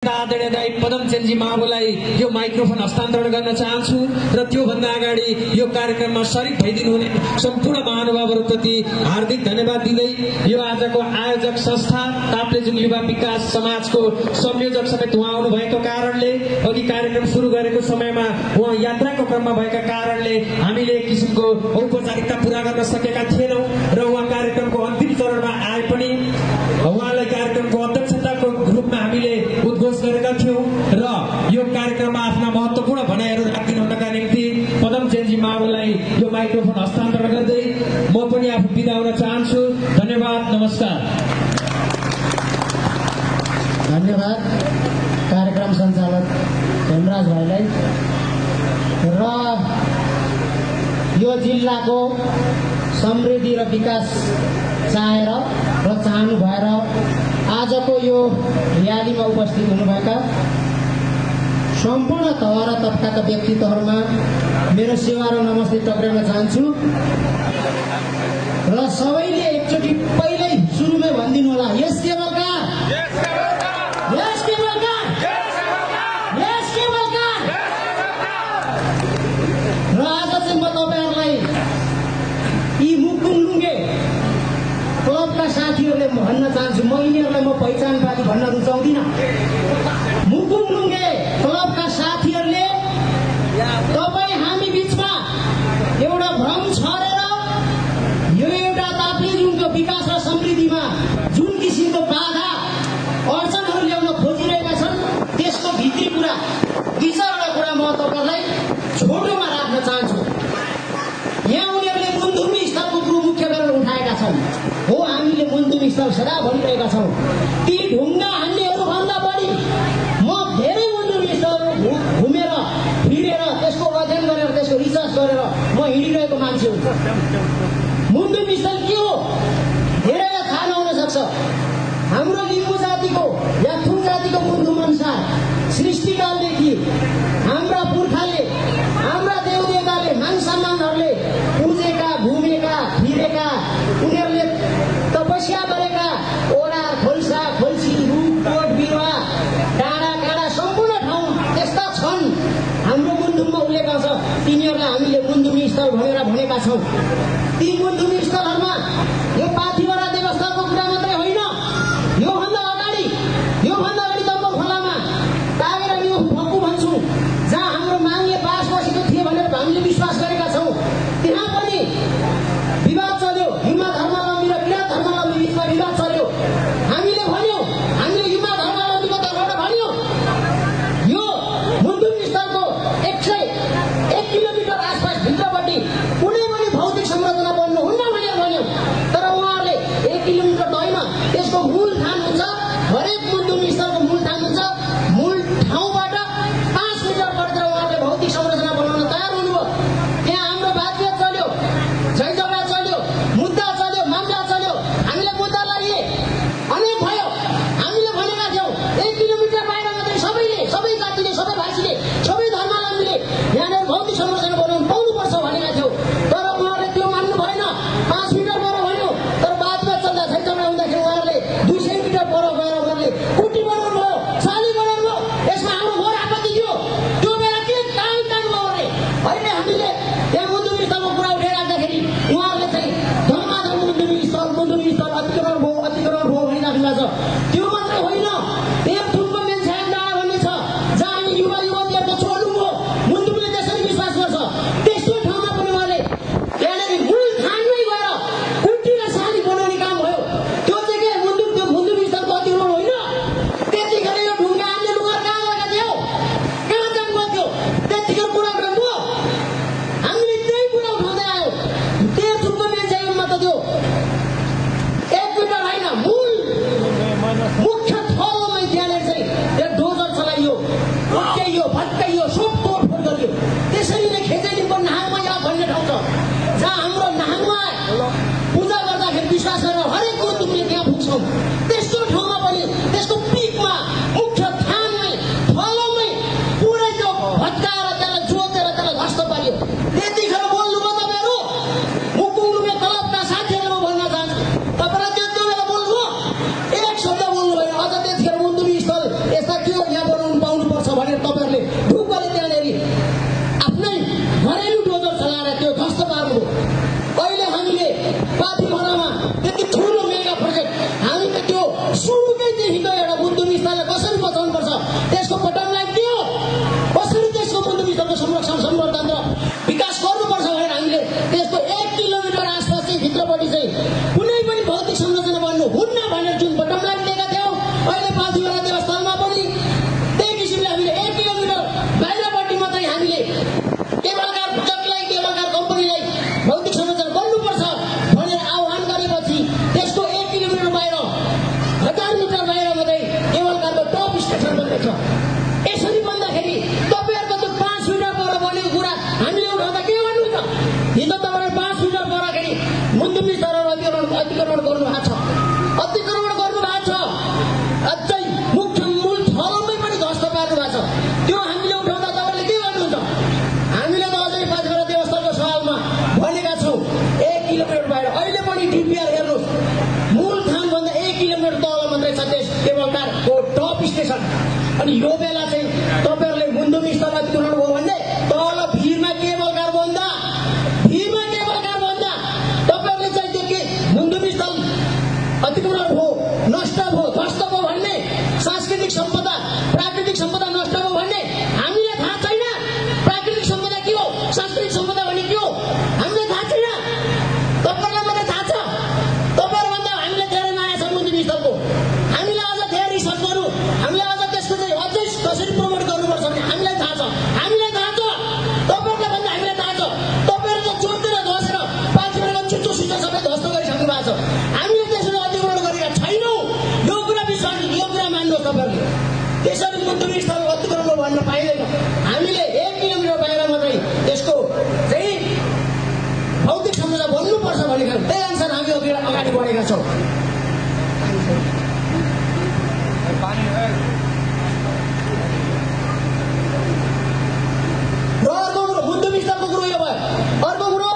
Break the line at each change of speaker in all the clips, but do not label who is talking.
आदरणीय दाइ पदमचेलजी महाबुलाई यो माइक्रोफोन हस्तान्तरण गर्न चाहन्छु र त्यो भन्दा अगाडि यो कार्यक्रममा सरिक भइदिनु हुने सम्पूर्ण महानुभावहरुप्रति हार्दिक धन्यवाद दिँदै यो आजको आयोजक संस्था ताप्लेजुङ युवा विकास समाजको संयोजक समेत उहाँ आउनु भएको कारणले अघि कार्यक्रम सुरु गरेको समयमा उहाँ यात्राको क्रममा भएका कारणले हामीले एक किसिमको औपचारिकता पूरा गर्न सकेका थिएनौं र उहाँ कार्यक्रमको अन्तिम चरणमा आए पनि उहाँलाई कार्यक्रमको अध्यक्षताको रूपमा हामीले उद्घोष गरेका थियौं र यो कार्यक्रममा आफ्ना महत्त्वपूर्ण भनाइहरू राखिदिन हुनका निम्ति पदमचेलजी महाबुलाई यो माइक्रोफोन हस्तान्तरण गर्दै म पनि आफू बिदा हुन चाहन्छु। धन्यवाद, नमस्कार।
धन्यवाद कार्यक्रम सञ्चालक हेमराज भाइलाई र यो जिल्लाको समृद्धि र विकास चाहेर र चाहनु भएर आजको यो र्यालीमा उपस्थित हुनुभएका सम्पूर्ण तह र तबकाका व्यक्तित्वहरूमा मेरो सेवा र नमस्ते टक्राउन चाहन्छु र सबैले एकचोटि पहिल्यै सुरुमै भनिदिनु होला, यस केवलकार, यस केवलकार, यस केवलकार। र आज चाहिँ म तपाईहरुलाई यी मुकुलुङ्गे क्लबका साथीहरूले भन्न चाहन्छु, म यिनीहरूलाई म पहिचानवादी भन्न रुचाउँदिन। मुकुलुङ्गे क्लबका साथीहरूले तपाईँ हामी बीचमा एउटा भ्रम छरेर यो एउटा ताप्लेजुङको विकास र समृद्धिमा जुन किसिमको बाधा अडचनहरू ल्याउन खोजिरहेका छन् त्यसको भित्री कुरा दुई चारवटा कुरा म तपाईहरुलाई छोटोमा राख्न चाहन्छु। यहाँ उनीहरूले मुन्धुमी स्थलको कुरो मुख्य गरेर उठाएका छन्। हो, हामीले मुन्धुमी स्थल सदा भनिरहेका छौँ। ती ढुङ्गा हान्नेहरू भन्दा बढी म धेरै मुन्धुमी स्थलहरू घुमेर फिरेर त्यसको अध्ययन गरेर त्यसको रिसर्च गरेर म हिँडिरहेको मान्छे हुँ। मुन्धुमी स्थल के हो धेरैलाई थाहा नहुन सक्छ। हाम्रो लिम्बू जातिको या थुङ जातिको मुन्धुम अनुसार सृष्टिकालदेखि हाम्रा पुर्खाले हाम्रा देवदेवताले मान सम्मानहरूले पुजेका, घुमेका, फिरेका, उनीहरूले तपस्या गरेका ओडा, खोल्सा, खोल्सी, रुख, बोट, बिरुवा, डाँडा काँडा सम्पूर्ण ठाउँ त्यस्ता छन् हाम्रो मुन्धुममा उल्लेख छ। तिनीहरूलाई हामीले मुन्धुमी स्थल भनेर भनेका छौँ। ती मुन्धुमी स्थलहरूमा यो पाथिभरा देवस्थलको कुरा मात्रै होइन, योभन्दा अगाडि दम्बल खोलामा तागेर यो फक्कु भन्छौँ जहाँ हाम्रो माङ्गे बास बसेको थियो भनेर हामीले विश्वास गरेका छौँ। त्यहाँ पनि विवाद चल्यो, युमा धर्मावलम्बी र किराँत धर्मावलम्बी बिचमा विवाद चल्यो। हामीले भन्यौँ, हामीले युमा धर्मावलम्बीको तर्फबाट भन्यौँ यो मुन्धुमी स्थलको 101 किलोमिटर आसपास भित्रपट्टि कुनै पनि भौतिक संरचना बन्नु हुन्न भनेर भन्यौँ। तर त्यसको बटम लाइन के हो? कसरी त्यसको मुन्दुमी स्थलको संरक्षण सम्वर्धन र विकास गर्नुपर्छ भनेर हामीले त्यसको 1 किलोमिटर आसपास चाहिँ भित्रपट्टि चाहिँ कुनै पनि भौतिक संरचना बन्नु हुन्न भनेर जुन बटम लाइन दिएका थियौँ, अहिले पाथिभरा देवस्थानमा पनि त्यही किसिमले हामीले 1 किलोमिटर बाहिरपट्टि मात्रै हामीले केबलकार जसलाई केबलकार कम्पनीलाई भौतिक संरचना बन्नुपर्छ भनेर आह्वान गरेपछि त्यसको 1 किलोमिटर बाहिर 1000 मिटर बाहिर मात्रै केबलकारको टप स्टेसन बन्दैछ। यसरी भन्दाखेरि तपाईँहरूको त्यो 5 मिटर पर बनेको कुरा हामीले उठाउँदा के गर्नु त? हिजो तपाईँले 5 मिटर परखेरि मुन्दुमी स्थल अतिक्रमण गर्नु भएको छ, अतिक्रमण गर्नु भएको छ, अझै मुख्य मूल थलोमै पनि ध्वस्त पार्नु भएको छ। त्यो हामीले उठाउँदा तपाईँले के गर्नुहुन्छ? हामीले त अझै पाथिभरा देवस्थानको सवालमा भनेका छौँ 1 किलोमिटर बाहिर। अहिले पनि डिपिआर हेर्नुहोस्, मूल थानभन्दा 1 किलोमिटर तल मात्रै छ त्यस केबलकारको टप स्टेसन। अनि यो बेला चाहिँ तपाईँहरूले मुन्दुमी स्थल अतिक्रमण भयो भने तल भिरमा केबलकार बन्दा तपाईँहरूले चाहिँ त्यो के मुन्दुमी स्थल अतिक्रमण हो, नष्ट भयो, ध्वस्त भयो भन्ने, सांस्कृतिक सम्पदा प्राकृतिक सम्पदा नष्ट भयो भन्ने हामीले थाहा छैन। प्राकृतिक सम्पदा के हो, सांस्कृतिक सम्पदा भन्ने के हो हामीले थाहा छैन। तपाईँहरूलाई मात्रै थाहा छ। तपाईँहरूभन्दा हामीले धेरै माया छ मुन्दुमी स्थलको। हामीले अझ धेरै रिसर्च गरौँ, हामीले अझ त्यसको चाहिँ अझै कसरी प्रमोट गर्नुपर्छ भने हामीलाई थाहा छ। हामीलाई थाहा छ, तपाईँहरूलाई भन्दा हामीलाई थाहा छ। तपाईँहरू त जोतेर धसेर पाथिभराको चुच्चो सुच्चो सबै ध्वस्त गरिसक्नु भएको छ। हामीले त्यसरी अतिक्रमण गरेका छैनौँ। यो कुरा विश्वास, यो कुरा मान्नुहोस् तपाईँहरूले। त्यसरी मुन्दुमी स्थल अतिक्रमण भन्न पाइँदैन। हामीले 1 किलोमिटर बाहिर मात्रै त्यसको चाहिँ भौतिक संरचना बन्नुपर्छ भनेको त्यही अनुसार हामी अगाडि बढेका छौँ। र अर्को कुरो मुन्दुमी स्थलको कुरो यो भयो। अर्को कुरो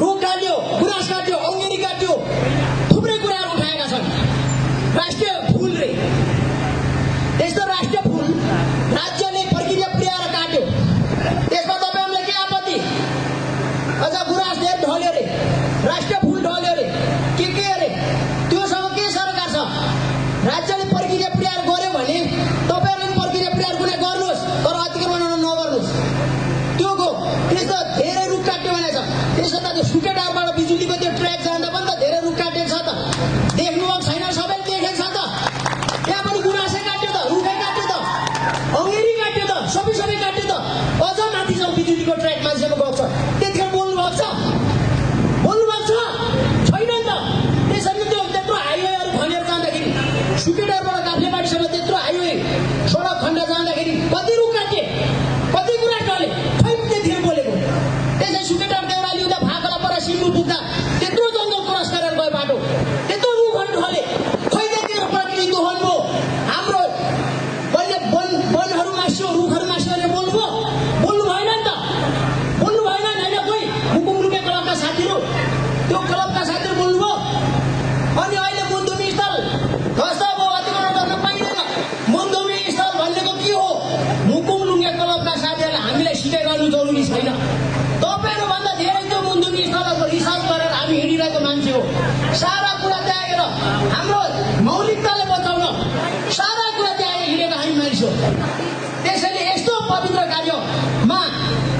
रुख काट्यो, गुराँस काट्यो, अङ्गेरी काट्यो, थुप्रै कुराहरू उठाएका छन्। राष्ट्रिय फुल रे, यस्तो राष्ट्रिय फुल राज्यले प्रक्रिया पुर्याएर काट्यो, त्यसमा तपाईँहरूले के आपत्ति? अझ गुराँस धेर ढल्यो रे, राष्ट्रिय फुल ढल्यो रे, के अरे त्योसँग के सरकार छ? राज्यले प्रक्रिया पुर्याएर गर्यो भने तपाईँहरूले प्रक्रिया पुर्याएर कुनै गर्नुहोस्, तर अतिक्रमण नगर्नुहोस्। त्यो गो त्यस्तो धेरै रुख काट्यो भने छ। त्यसो त त्यो सुकेटारबाट बिजुलीको त्यो ट्र्याक जाँदा पनि त धेरै रुख काटेको छ त, देख्नुभएको छैन? सबैले देखेको छ त। त्यहाँ पनि गुराँसै काट्यो त, रुखै काट्यो त, अङ्गेरी काट्यो त, सबै काट्यो त। अझ माथिसम्म बिजुलीको ट्र्याक मान्छेको गएको छ। त्यतिखेर बोल्नुभएको छ? बोल्नुभएको छ? छैन नि त। त्यसरी त्यो त्यत्रो हाइवेहरू खनेर जाँदाखेरि सुकेटारबाट काफ्लेबारीसम्म त्यत्रो हाइवे सडक खण्ड जाँदाखेरि कति रुख काटे, कति कुरा टले, खै त्यतिखेर बोलेको। त्यसै सुकेटार देउराली हुँदा फाकला पर सिन्धु पुग्दा त्यत्रो जङ्गल क्रस गरेर गयो बाटो, त्यत्रो रुखहरू ढले, खै त्यतिखेर प्रकृति दोहन भयो, हाम्रो वनहरू मास्यो, रुखहरू मास्यो भनेर बोल्नु भएन नि त। बोल्नु भएन होइन? कोही मुकुम रुके क्लबका साथीहरू, त्यो क्लबका साथीहरू बोल्नुभयो। अनि अहिले मुन्दुमी स्थल ध्वस्त भयो, अतिक्रमण गर्न पाइँदैन। मुन्दुमी स्थल भनेको के हो? मुकुम लुङ्गे क्लबका साथीहरूलाई हामीलाई सिकाइ गर्नु जरुरी छैन। तपाईँहरूभन्दा धेरै त्यो मुन्दुमी स्थलको रिसर्च गरेर हामी हिँडिरहेको मान्छे हो। सारा कुरा त्यागेर हाम्रो मौलिकताले बचाउन सारा कुरा त्यागेर हिँडेको हामी मानिस हो। त्यसैले यस्तो पवित्र कार्यमा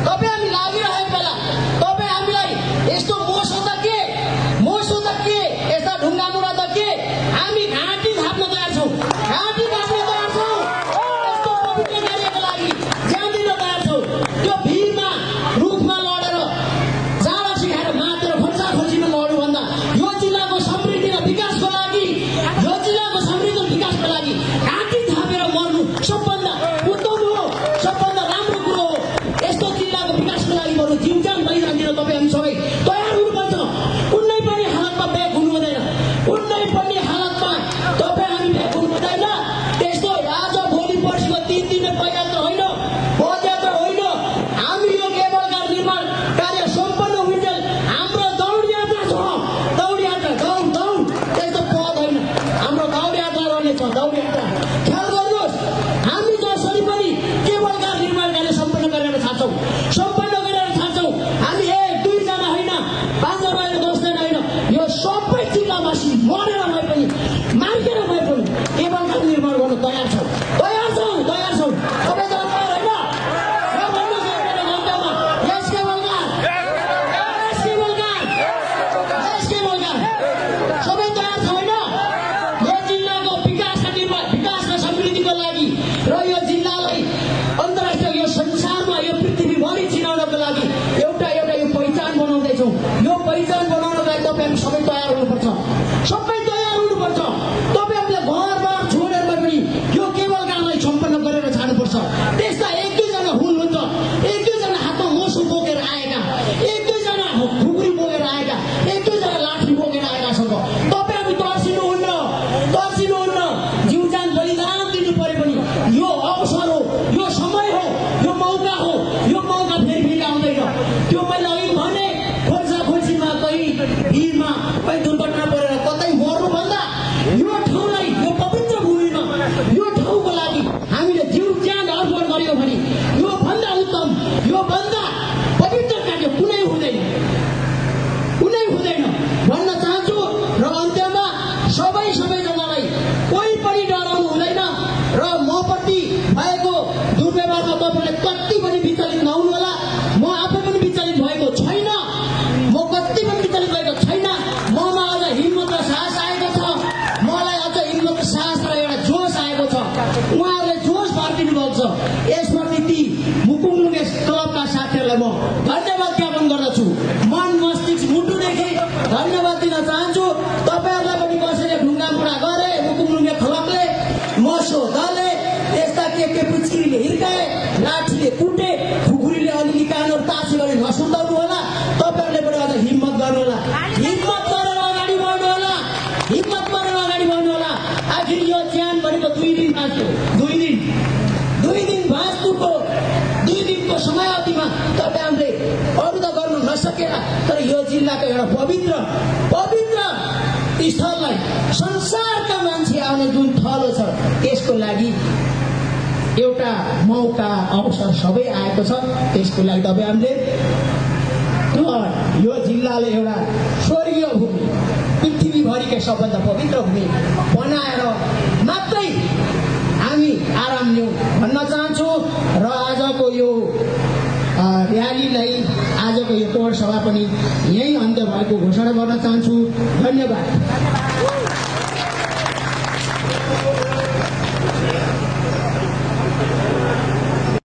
तपाईँ हामी लागिरहेको बेला तपाईँ हामीलाई यस्तो मोसो त के, यस्ता ढुङ्गा मुढा त के, हामी घाँटी थाप्न तयार छौँ, घाँटी थाप्न तयार छौँ। यस्तो पवित्र कार्यको लागि ज्यान दिन तयार छौँ। त्यो भिरमा रुखमा लडेर जाँडा सिकाएर मातेर खोज्छामा लड्नुभन्दा यो जिल्लाको समृद्धि र विकासको लागि घाँटी थापेर मर्नु सबभन्दा उत्तम हो, सबभन्दा राम्रो कुरो हो। र यो जिल्लालाई अन्तर्राष्ट्रिय यो संसारमा यो पृथ्वीभरि चिनाउनको लागि एउटा यो पहिचान बनाउँदैछौँ। यो पहिचान बनाउनको लागि तपाईँहरू सबै तयार हुनुपर्छ, सबै तयार हुनुपर्छ। तपाईँहरूले घरबार छोडेर पनि यो केवल कामलाई सम्पन्न गरेर जानुपर्छ। त्यस्ता एक दुईजना हुनुहुन्छ, एक दुईजना हातमा मोसो बोकेर आएका, एक दुईजना खुकुरी बोकेर आएका, एक दुईजना लाठी बोकेर आएका छन्। तपाईँहरू तर्सिनुहुन्न, तर्सिनुहुन्न। जीवजान बलिदान दिनु परे पनि यो अवसर हो, यो समय हो, यो मौका हो। यो मौका फेरि आउँदैन। त्यो मैले अघि भने खोल्साखोल्सीमा कहीँ भिरमा कहीँ दुर्घटना परेर कतै मर्नुभन्दा यो ठाउँलाई, यो पवित्र भूमिमा यो ठाउँको लागि हामीले जीव ज्यान अर्पण गर्यो भने यो भन्दा उत्तम, यो भन्दा पवित्र कार्य कुनै हुँदैन, कुनै हुँदैन भन्न चाहन्छु। र अन्त्यमा सबैजनालाई कोही पनि डराउनु हुँदैन र मप्रति भएको दुर्व्यवहारमा तपाईँले कति पनि विचलित नहुनु होला। म आफै पनि विचलित भएको छैन, म कति पनि विचलित भएको छैन। ममा अझ हिम्मत र साहस आएको छ, मलाई अझ हिम्मत र साहस र एउटा जोस आएको छ। उहाँहरूले जोस भरिदिनु भएको छ। यसप्रति ती मुकुङलुङे क्लबका साथीहरूलाई म धन्यवाद ज्ञापन गर्दछु। मन मस्तिष्क मुटुदेखि धन्यवाद दिन चाहन्छु। तपाईँहरूलाई पनि कसैले ढुङ्गा पुरा गरे, मुकुङलुङे क्लबले, मसो दलले त्यस्ता के पुच्किरीले हिर्काए, लाठीले कुटे, खुकुरीले अलिअलि कानहरू तासी गरी नसुताउनु होला। तपाईँहरूले पनि अझ हिम्मत गर्नु होला, हिम्मत गरेर अगाडि बढ्नु होला, हिम्मत गरेर अगाडि बढ्नु होला। आखिर यो ज्यान भनेको 2 दिन बाँच्यो, 2 दिन बाँच्नुको 2 दिनको समयावधिमा तपाईँहरूले अरू त गर्नु नसकेर तर यो जिल्लाको एउटा पवित्र स्थललाई संसारका मान्छे आउने जुन थलो छ त्यसको लागि एउटा मौका अवसर सबै आएको छ। त्यसको लागि तपाईँहरूले यो जिल्लाले एउटा स्वर्गीय भूमि, पृथ्वीभरिकै सबभन्दा पवित्र भूमि बनाएर मात्रै हामी आराम लिउँ भन्न चाहन्छु। र आजको यो र्यालीलाई, आजको यो टोल सभा पनि यही अन्त्य भएको घोषणा गर्न चाहन्छु। धन्यवाद।